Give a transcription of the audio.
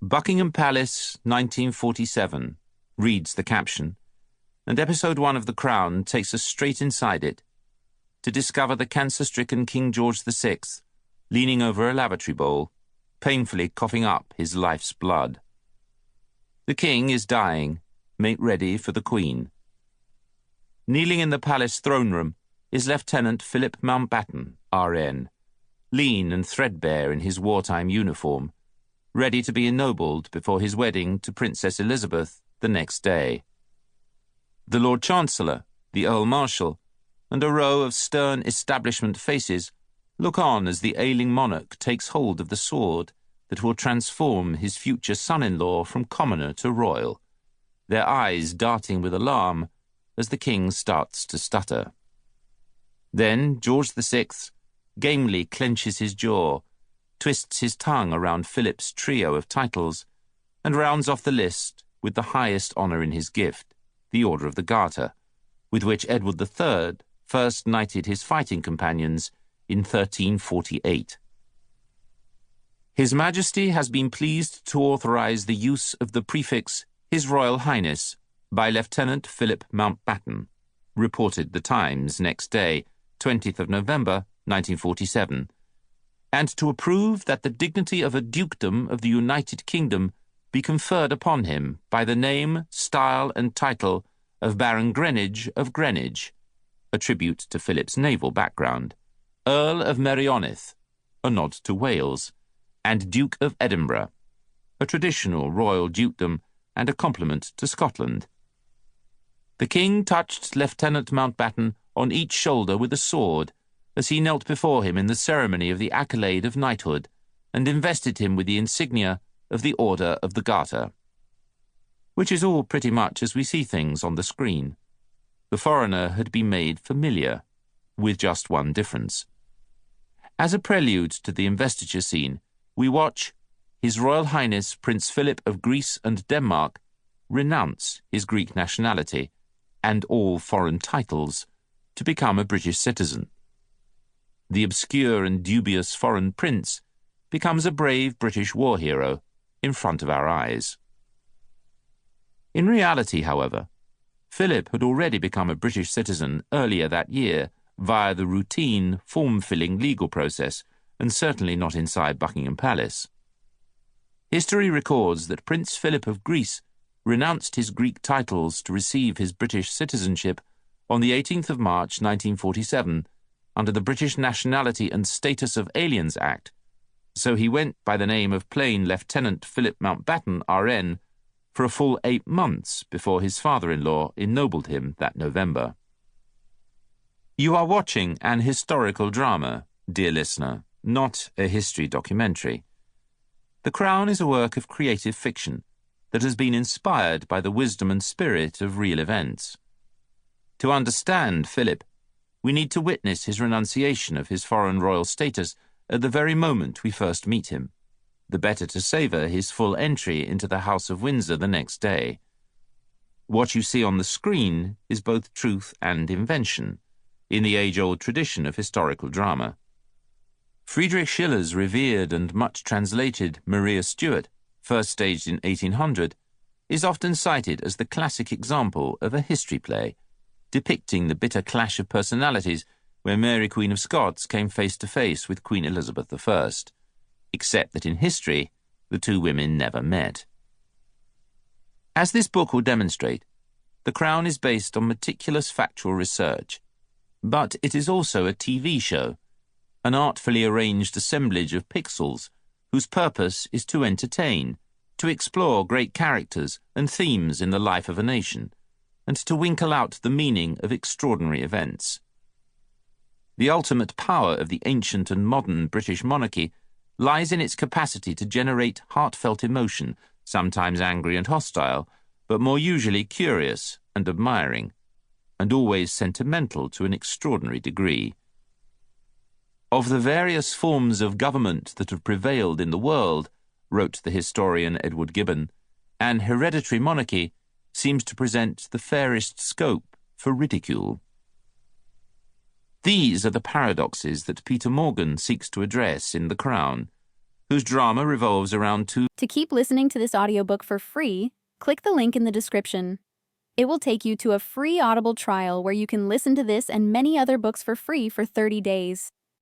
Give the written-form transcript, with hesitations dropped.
Buckingham Palace, 1947, reads the caption, and Episode 1 of The Crown takes us straight inside it to discover the cancer-stricken King George VI leaning over a lavatory bowl, painfully coughing up his life's blood. The king is dying, made ready for the Queen. Kneeling in the palace throne room is Lieutenant Philip Mountbatten, RN, lean and threadbare in his wartime uniform, ready to be ennobled before his wedding to Princess Elizabeth the next day. The Lord Chancellor, the Earl Marshal, and a row of stern establishment faces look on as the ailing monarch takes hold of the sword that will transform his future son-in-law from commoner to royal, their eyes darting with alarm as the king starts to stutter. Then George VI gamely clenches his jaw, twists his tongue around Philip's trio of titles, and rounds off the list with the highest honour in his gift, the Order of the Garter, with which Edward III first knighted his fighting companions in 1348. His Majesty has been pleased to authorise the use of the prefix His Royal Highness by Lieutenant Philip Mountbatten, reported The Times next day, 20th of November, 1947, and to approve that the dignity of a dukedom of the United Kingdom be conferred upon him by the name, style, and title of Baron Greenwich of Greenwich, a tribute to Philip's naval background, Earl of Merioneth, a nod to Wales, and Duke of Edinburgh, a traditional royal dukedom and a compliment to Scotland. The king touched Lieutenant Mountbatten on each shoulder with a sword as he knelt before him in the ceremony of the accolade of knighthood and invested him with the insignia of the Order of the Garter. Which is all pretty much as we see things on the screen. The foreigner had been made familiar, with just one difference. As a prelude to the investiture scene, we watch His Royal Highness Prince Philip of Greece and Denmark renounce his Greek nationality and all foreign titles to become a British citizen. The obscure and dubious foreign prince becomes a brave British war hero in front of our eyes. In reality, however, Philip had already become a British citizen earlier that year via the routine, form-filling legal process, and certainly not inside Buckingham Palace. History records that Prince Philip of Greece renounced his Greek titles to receive his British citizenship on the 18th of March 1947 under the British Nationality and Status of Aliens Act, so he went by the name of plain Lieutenant Philip Mountbatten, RN, for a full 8 months before his father-in-law ennobled him that November. You are watching an historical drama, dear listener, not a history documentary. The Crown is a work of creative fiction that has been inspired by the wisdom and spirit of real events. To understand Philip, we need to witness his renunciation of his foreign royal status at the very moment we first meet him, the better to savour his full entry into the House of Windsor the next day. What you see on the screen is both truth and invention, in the age-old tradition of historical drama. Friedrich Schiller's revered and much translated Maria Stuart, first staged in 1800, is often cited as the classic example of a history play, depicting the bitter clash of personalities where Mary Queen of Scots came face to face with Queen Elizabeth I, except that in history, the two women never met. As this book will demonstrate, The Crown is based on meticulous factual research, but it is also a TV show, an artfully arranged assemblage of pixels whose purpose is to entertain, to explore great characters and themes in the life of a nation, and to winkle out the meaning of extraordinary events. The ultimate power of the ancient and modern British monarchy lies in its capacity to generate heartfelt emotion, sometimes angry and hostile, but more usually curious and admiring, and always sentimental to an extraordinary degree. Of the various forms of government that have prevailed in the world, wrote the historian Edward Gibbon, an hereditary monarchy seems to present the fairest scope for ridicule. These are the paradoxes that Peter Morgan seeks to address in The Crown, whose drama revolves around two. To keep listening to this audiobook for free, click the link in the description. It will take you to a free Audible trial where you can listen to this and many other books for free for 30 days.